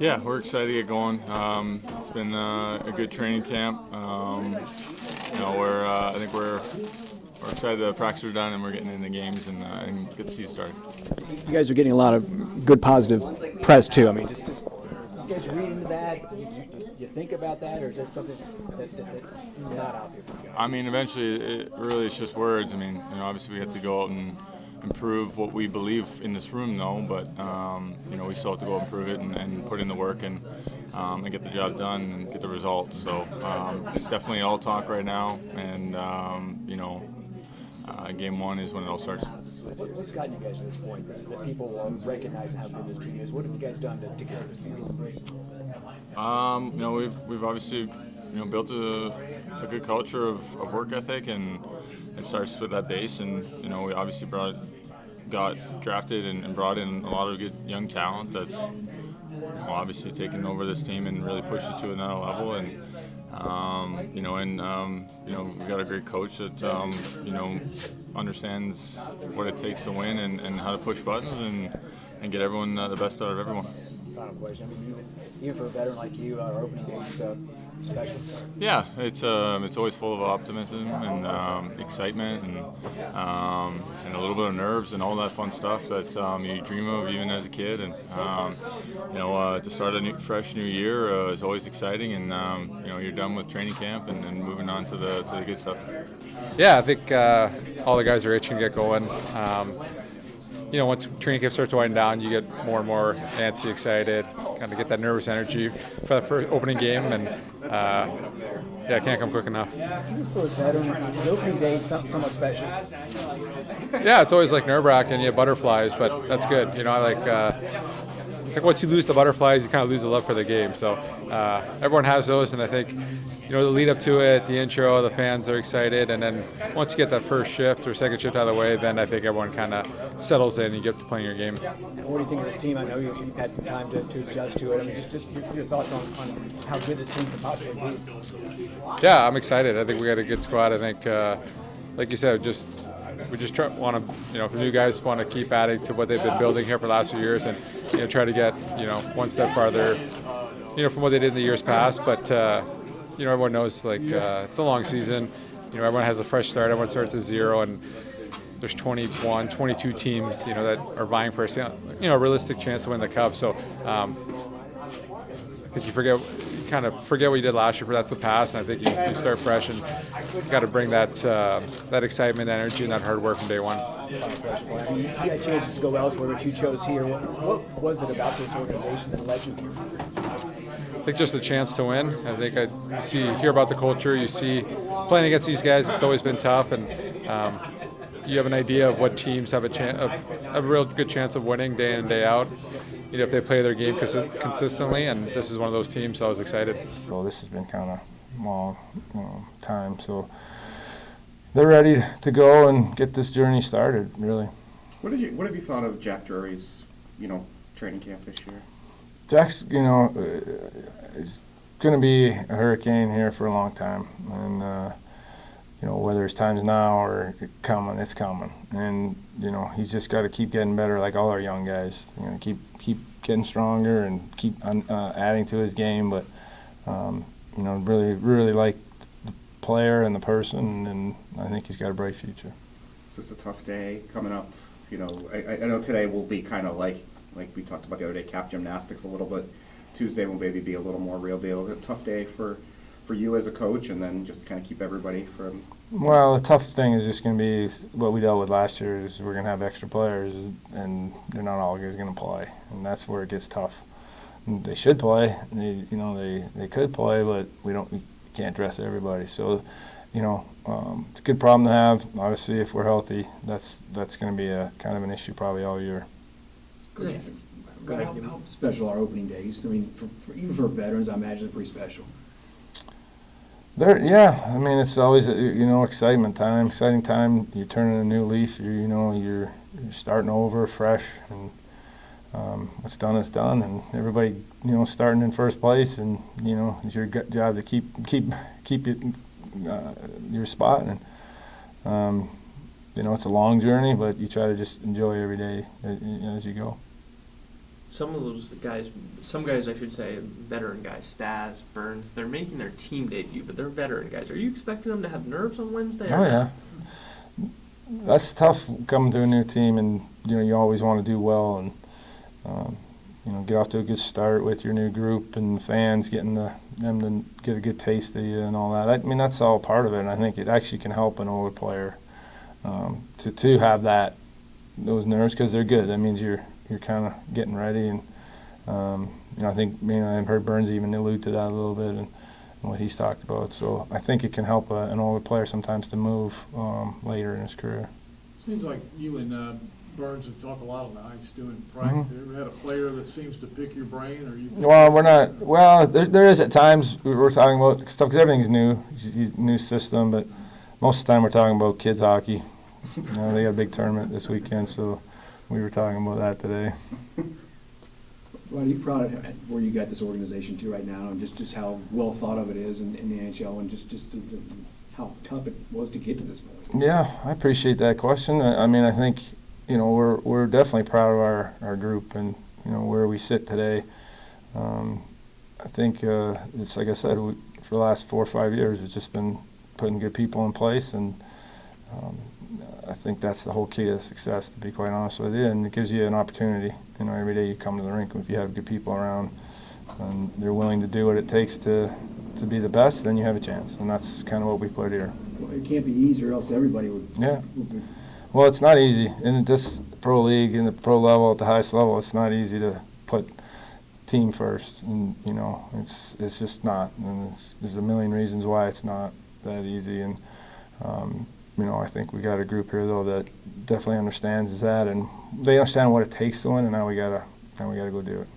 Yeah, we're excited to get going. It's been a good training camp. I think we're excited the practice are done and we're getting into games and get the season started. You guys are getting a lot of good positive press too. I mean, just you guys read into that. You think about that, or is that something that's not out there for you guys? I mean, eventually, it's just words. I mean, obviously we have to go out and improve what we believe in this room, though. But we still have to go out and prove it and put in the work and get the job done and get the results. So it's definitely all talk right now, and game one is when it all starts. What's gotten you guys to this point that people recognize how good this team is? What have you guys done to get to this point? We've obviously built a good culture of work ethic, and it starts with that base. And we obviously got drafted and brought in a lot of good young talent that's obviously taken over this team and really pushed it to another level. And we've got a great coach that understands what it takes to win and how to push buttons and get everyone the best out of everyone. Final question. I mean, even for a veteran like you, our opening day is special. Yeah, it's always full of optimism and excitement and a little bit of nerves and all that fun stuff that you dream of even as a kid. And to start a fresh new year is always exciting. And you're done with training camp and moving on to the good stuff. Yeah, I think all the guys are itching to get going. Once training camp starts to wind down, you get more and more antsy, excited, kind of get that nervous energy for that first opening game, and it can't come quick enough. Even for a veteran, the opening day is somewhat special. Yeah, it's always like nerve-wracking, you have butterflies, but that's good. I think once you lose the butterflies, you kind of lose the love for the game. So everyone has those, and I think the lead up to it, the intro, the fans are excited, and then once you get that first shift or second shift out of the way, then I think everyone kind of settles in and you get to playing your game. What do you think of this team? I know you've had some time to adjust to it. I mean, just your thoughts on how good this team could possibly be. Yeah, I'm excited. I think we got a good squad. I think, like you said, we just want to, the new guys want to keep adding to what they've been building here for the last few years, and try to get one step farther, from what they did in the years past. But everyone knows it's a long season. Everyone has a fresh start. Everyone starts at zero, and there's 21, 22 teams that are vying for a realistic chance to win the cup. So I think you kind of forget what you did last year, but that's the past, and I think you start fresh, and you got to bring that excitement, energy, and that hard work from day one. You had chances to go elsewhere, but you chose here. What was it about this organization that led you here? I think just the chance to win. I think you hear about the culture. You see playing against these guys, it's always been tough, and you have an idea of what teams have a real good chance of winning day in and day out. If they play their game consistently, and this is one of those teams, so I was excited. So this has been kind of long time, so they're ready to go and get this journey started, really. What have you thought of Jack Drury's, training camp this year? Jack's, is going to be a hurricane here for a long time, and whether it's times now or it's coming, and he's just got to keep getting better, like all our young guys. Keep getting stronger and keep adding to his game. But really like the player and the person, and I think he's got a bright future. Is this a tough day coming up? I know today will be kind of like we talked about the other day, cap gymnastics a little bit. Tuesday will maybe be a little more real deal. Is it a tough day for you as a coach, and then just kind of keep everybody from? Well, the tough thing is just going to be what we dealt with last year. Is we're going to have extra players, and they're not all guys going to play, and that's where it gets tough. And they should play. They could play, but we can't dress everybody. So, it's a good problem to have. Obviously, if we're healthy, that's going to be a kind of an issue probably all year. How special are opening days? I mean, even for veterans, I imagine it's pretty special. Yeah. I mean, it's always exciting time. You're turning a new leaf. You're starting over fresh, and what's done is done. And everybody starting in first place, and it's your job to keep it your spot. And it's a long journey, but you try to just enjoy every day as you go. some of those guys, some guys I should say, veteran guys, Stas, Burns, they're making their team debut, but they're veteran guys. Are you expecting them to have nerves on Wednesday? Oh yeah, that's tough coming to a new team, and you always want to do well, and get off to a good start with your new group and fans, getting them to get a good taste of you and all that. I mean, that's all part of it, and I think it actually can help an older player to have those nerves, because they're good. That means you're kind of getting ready, and I think I've heard Burns even allude to that a little bit and what he's talked about. So I think it can help an older player sometimes to move later in his career. Seems like you and Burns have talked a lot on the ice doing practice. You ever had a player that seems to pick your brain, or you? Well, we're not. Well, there is at times we're talking about stuff because everything's new. It's a new system, but most of the time we're talking about kids hockey. They got a big tournament this weekend, so we were talking about that today. Rod, are you proud of where you got this organization to right now, and just how well thought of it is in the NHL, and just how tough it was to get to this point? Yeah, I appreciate that question. I mean, I think we're definitely proud of our group and where we sit today. I think it's like I said, for the last 4 or 5 years, it's just been putting good people in place, and I think that's the whole key to success, to be quite honest with you. And it gives you an opportunity. Every day you come to the rink, if you have good people around and they're willing to do what it takes to be the best, then you have a chance. And that's kind of what we put here. Well, it can't be easy, or else everybody would. Yeah. Well, it's not easy in this pro league, in the pro level, at the highest level. It's not easy to put team first, and it's just not. And there's a million reasons why it's not that easy. And I think we got a group here though that definitely understands that, and they understand what it takes to win, and now we gotta go do it.